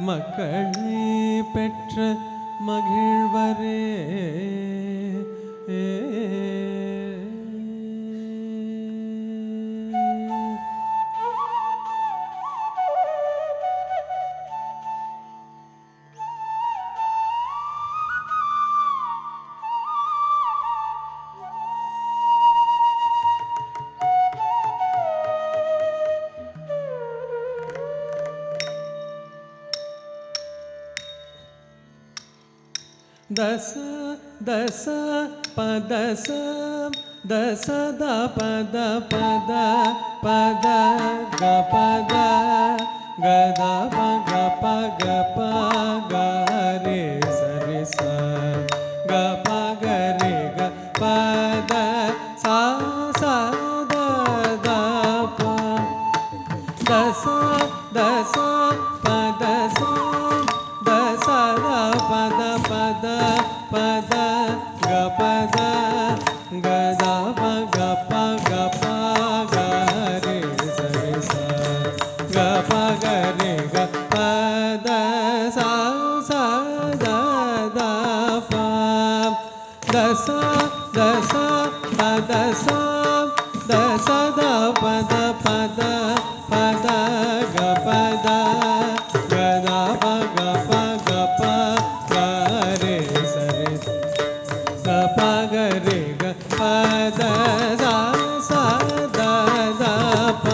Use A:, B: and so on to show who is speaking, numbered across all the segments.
A: மக்களை பெற்ற மகிழ்வரே दस दस पद दस द पद पद पद ग पद गद ग प ग प ग रे स रे स ग प ग रे ग पद सा सा द द प दस दस पद दस द पद पद पद ग पद ग द प ग प ग प ग रे स रे स ग प ग रे ग पद सा सा द द प दस दस पद दस द पद पद पद ग पद ग द प ग प ग प ग रे स रे ग प ग रे ग पद सा सा द द प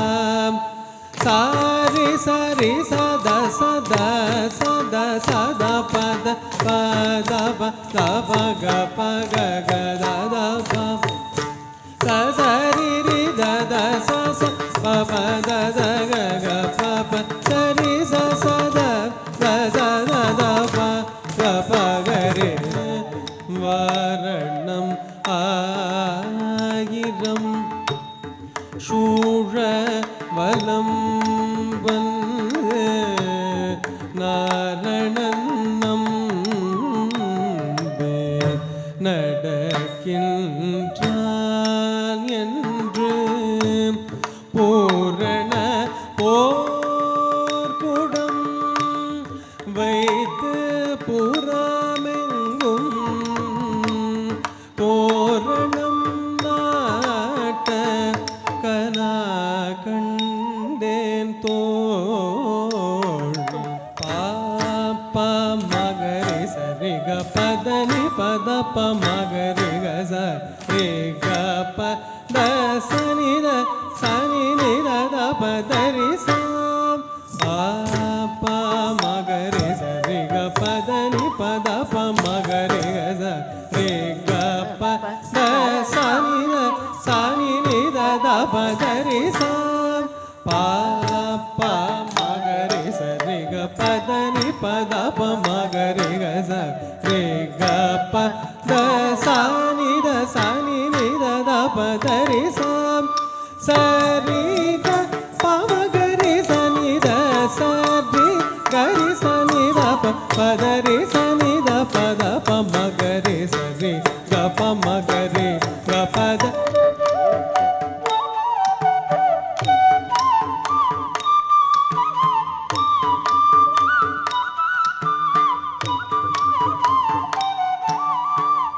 A: सा रे स रे स द स द स द स द पद पद प द प ग प ग ग द द प स स रि रि द द स स प प द द ग ग प प स रि स स द द स द द प ग प ग रे வாரணம் ஆயிரம் சூழ வலம் வந்து நாரணன் நம்பே நடக்கின்றான் என்று பூரண போர்க்குடம் வைத்து புறமெங்கும் தோரணம் நாட்ட கனா கண்டேன் தோழி பாப்ப மகரி சரி க பதனி பத ப மகரி க சரி க ப த சனி த சனி நி த த பதரி சாம் பாப்ப மகரி சரி க பதனி பத ப மகரி க சரி க ப த சனி த சனி நி த த பதரி சாம் பாப்ப மகரி சரி க பதனி பத ப மகரி க சரி க ப த சனி நி த த பதரி சாம் சரி க ப மகரி சனி த சரி கரி சனி த ப பதரி சனி த பத ப மகரி சரி க ப மகரி க பத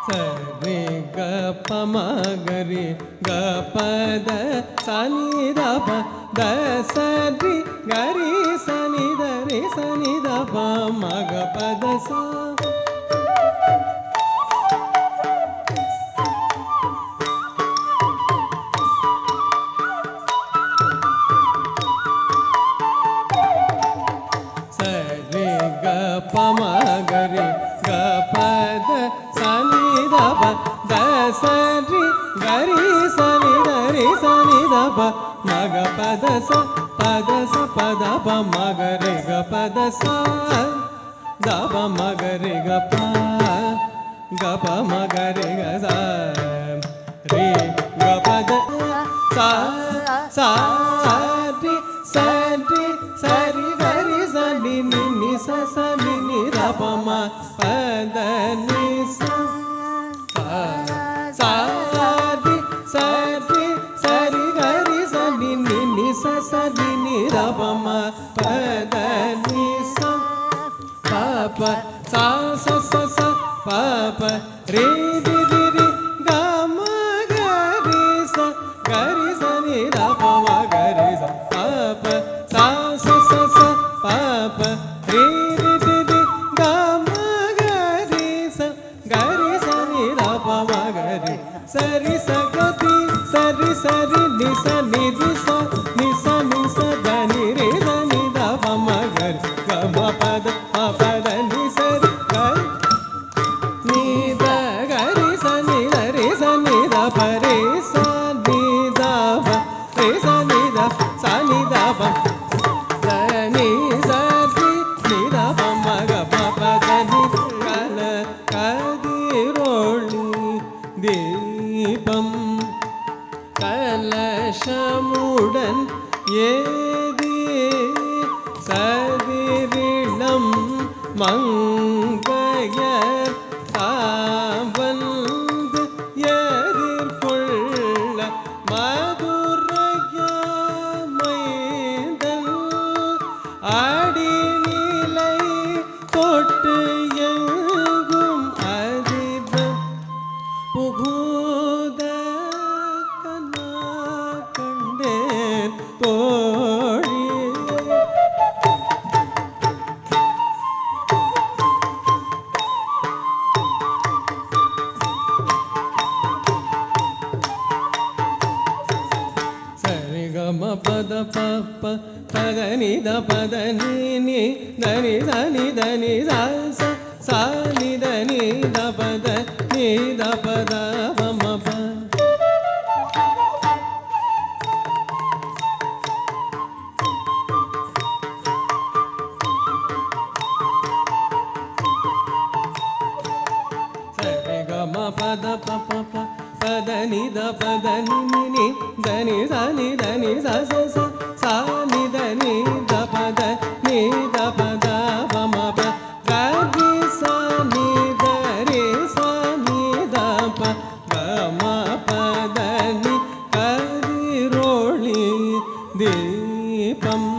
A: சரி க ப மகரி க பத சனி த ப த சரி கரி சனி த ரி சனி த ப மக பத சா சரி க ப மகரி க பத சனி த ப த சரி கரி சனி த ரி சனி த ப மக பத ச பத ச பத ப மகரி க பத ச த ப மகரி க ப க ப மகரி க ச ரி க பத சா சா ரி சரி சரி கரி சனி நி நி ச ச நி நி த ப ம பத நி ச சா ரி சரி சரி கரி சனி நி நி ச ச நி நி த ப ம பத நி ச ಪ ಸಾ ಸ ಸ ಸ ಪ ಪ ರೇ ದಿ ದಿ ರಿ ಗ ಮ ಗ ರಿ ಸ ಗ ರಿ ಸ ನಿ ದ ಪ ಮ ಗ ರಿ ಸ ಪ ಪ ಸಾ ಸ ಸ ಸ ಪ ಪ ರೇ ದಿ ದಿ ರಿ ಗ ಮ ಗ ರಿ ಸ ಗ ರಿ ಸ ನಿ ದ ಪ ಮ ಗ ರಿ ಸರಿ ಸ ಗ ದಿ ಸರಿ ಸರಿ ನಿ ಸ ನಿ ದಿ ಸ ನಿ ಸ ನಿ ಸ ದ ನಿ ರಿ ದ ನಿ ದ ಪ ಮ ಗ ರಿ ಗ ಮ ಪ ದ ಮ ಪ ದ ನಿ ಸ ರಿ ಗ ನಿ ದ ಗ ರಿ ಸ ನಿ ದ ರಿ ಸ ನಿ ದ ಪ ರಿ ಸ ನಿ ದ ಪ ರಿ ಸ ನಿ ದ ಸ ನಿ ದ ಪ ದ ನಿ ಸ ರಿ ನಿ ದ ಪ ಮ ಗ ಮ ಪ ದ ನಿ ಕಲ ಕದಿರೋಳಿ தீபம் கலசமுடன் ஏதி சதிரிளம் மங்கையர் தாம் வந்து எதிர்கொள்ள மதுரைய மைந்தன் அடிநிலை தொட்டு எங்கும் அதிபம் புகுத கண்ணா கண்டேன் தோழி சரி கம பத பப்ப பத நித பத நீ தனி தனி தனி ச சா நி தனி த பத நீ த பத பம ப சரி கம பத பப்ப பத நித பத நி தனி சனி தனி ச ச ச சா நி தனி த பத நீ த பத பம ப க ரி ச நி த ரி ச நி த ப க ம பத நி கதிரோளி தீபம்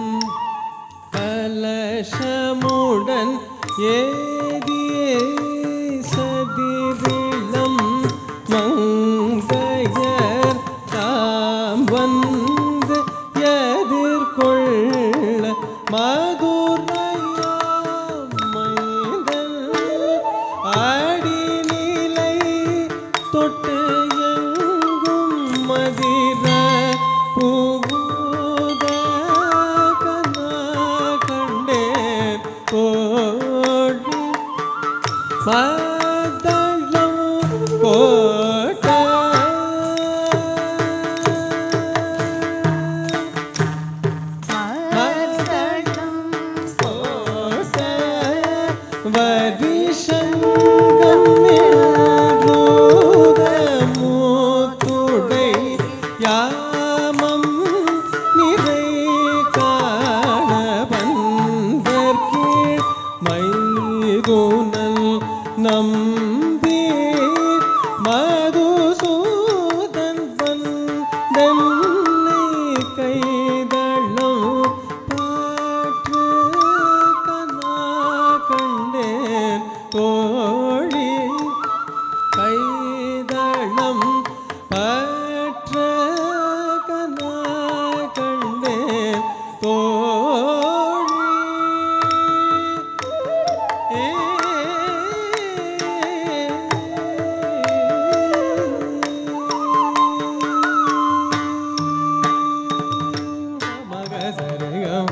A: கலசமுடன் ஏதி சதிரிளம் மங்கையர் தாம் வந்து எதிர்கொள்ள மதுரைய மைந்தன் அடிநிலை தொட்டு எங்கும் மதிர புகுத கண்ணா கண்டேன் கோடி பதளம் கோட்ட கோட்ட வரிசங்கம் நின்றூத மூத்துடை யாமம் நிறை காண வந்தற்கீழ் மைதுனல் நம்பி மதுசூதன் வந்தென்னை கைதளம் பாற்று கனா கண்டேன் தோழி கைதளம் பற்ற கனா கண்டேன் தோழி மகசரிகம்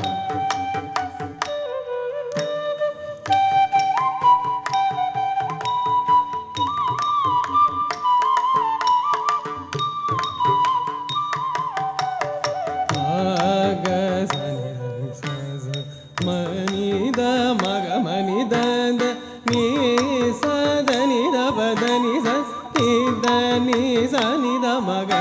A: மனித மக மனித நீ சதனி த பதனி சனி சனி த மக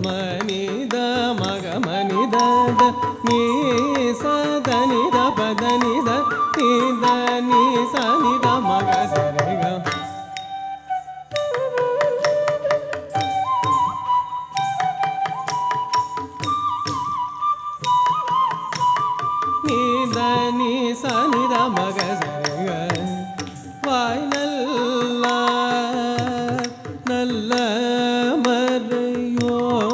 A: மனித மக மனித நீ சதனி த பதனி சனி sa ni da ma ga sa re ga ni da ni sa ni da ma ga sa re ga vai nalla nalla மறையோடி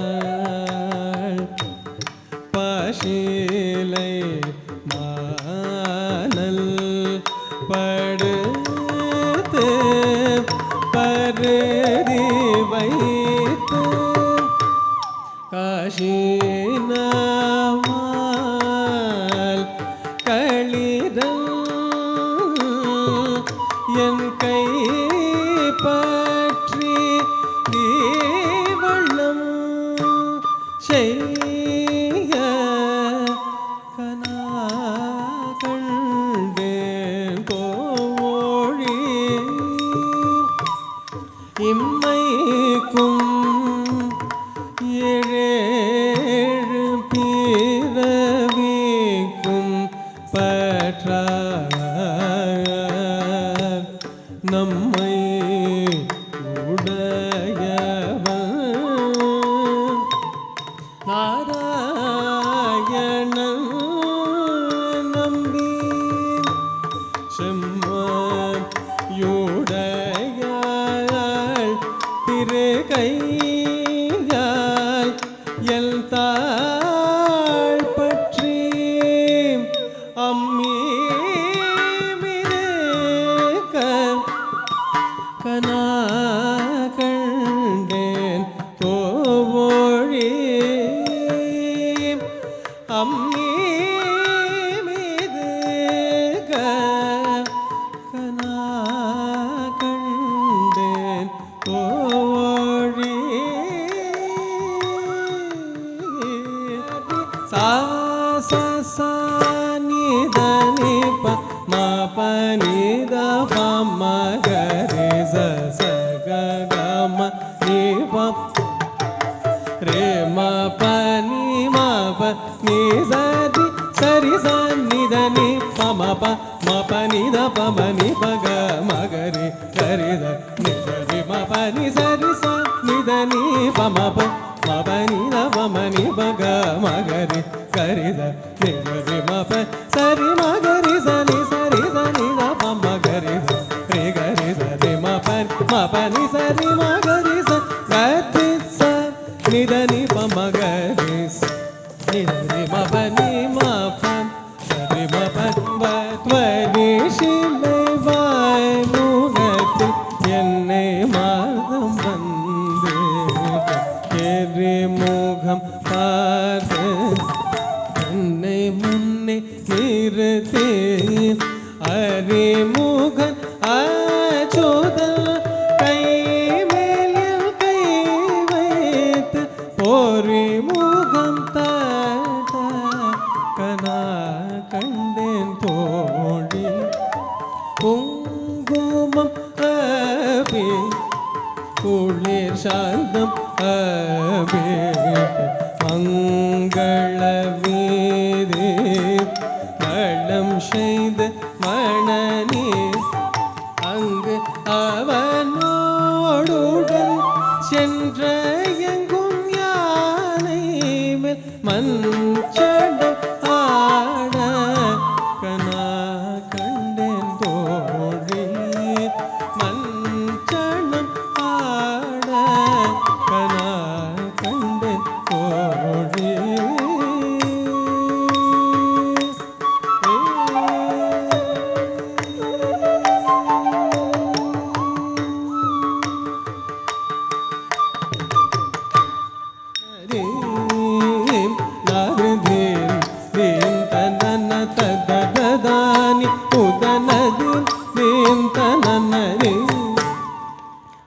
A: மந்திரத்தாள் பசிலை மானல் படுத்து பருதி வைத்து காசினாமால் களிரல் என் கை பற்றி தீவண்ணம் செய்ய கனா கண்டேன் கோழி இம்மைக்கும் ஏழேழு பிறவிக்கும் பற்றார் நம்மை உடையவன் நாராயணன் நம்பி செம்மயுடையாள் திரு கையால் எல் தாழ் பற்றி அம்மி கனா கண்டேன் கோவொழி அம்மி மீது கனா கண்டேன் கோவொழி சா சா சா நீ த நீ ப ம ப நீ த ப ம க ரே ச ச க க ம நீ ப ரே ம ப நீ ம ப நீ ச தி சரி ச நீ த நீ ப ம ப நீ த ப ம நீ ப க ம க ரே க ரே த நீ த ரி ம ப நீ சரி ச நீ த நீ ப ம ப நீ த ப ம நீ ப க ம க ரே க ரே த நீ த ரி ம ப சரி ம க ரே ச நீ சரி ச நீ த ப ம க ரே த ரே க ரே த ரே ம ப நீ சரி ம க ரே ச க தி ச நீ த நீ ப ம க ரே ஸ் நீ த ரி ம ப நீ ம ப சரி ம ப வ த்வரி ஷிலை வாய் முகத்தில் என்னை மாதம் வந்து எரி முகம் பார்த்து என்னை முன்னே நிறுத்தி அறிமுகன் அச்சுதல் கை மேலில் கை வைத்து போரி முகம் தட்ட கனா கண்டேன் தோழி குங்குமம் அபி குளிர் சாந்தம் அபி மங்கள வீதி வளம் செய்த மணனி அங்கு அவனோடுடன் சென்ற எங்கும் யானை மேல் மஞ்சடம் ஆட கனா கண்டேன் தோழி மஞ்சடம் ஆட கனா கண்டேன் தோழி நாததேம் தேம் தனன தததானி உதனதும் தேம் தனன தேம்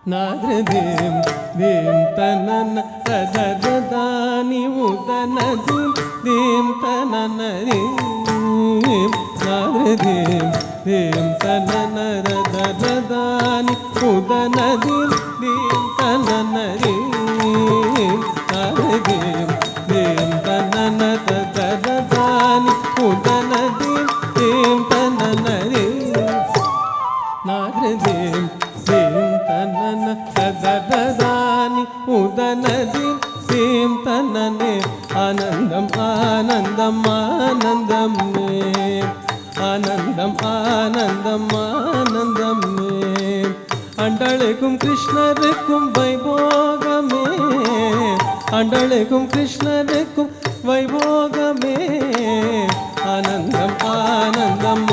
A: நாததேம் தேம் தனன தததானி உதனதும் தேம் தனன தேம் நாததேம் தேம் தனன தததானி தனதி தீம் தன்னே ஆனந்தம் ஆனந்தம் ஆனந்தமே ஆனந்தம் ஆனந்தம் ஆனந்தமே அண்டளுக்கும் கிருஷ்ணருக்கும் வைபோகமே அண்டளுக்கும் கிருஷ்ணருக்கும் வைபோகமே ஆனந்தம் ஆனந்தம்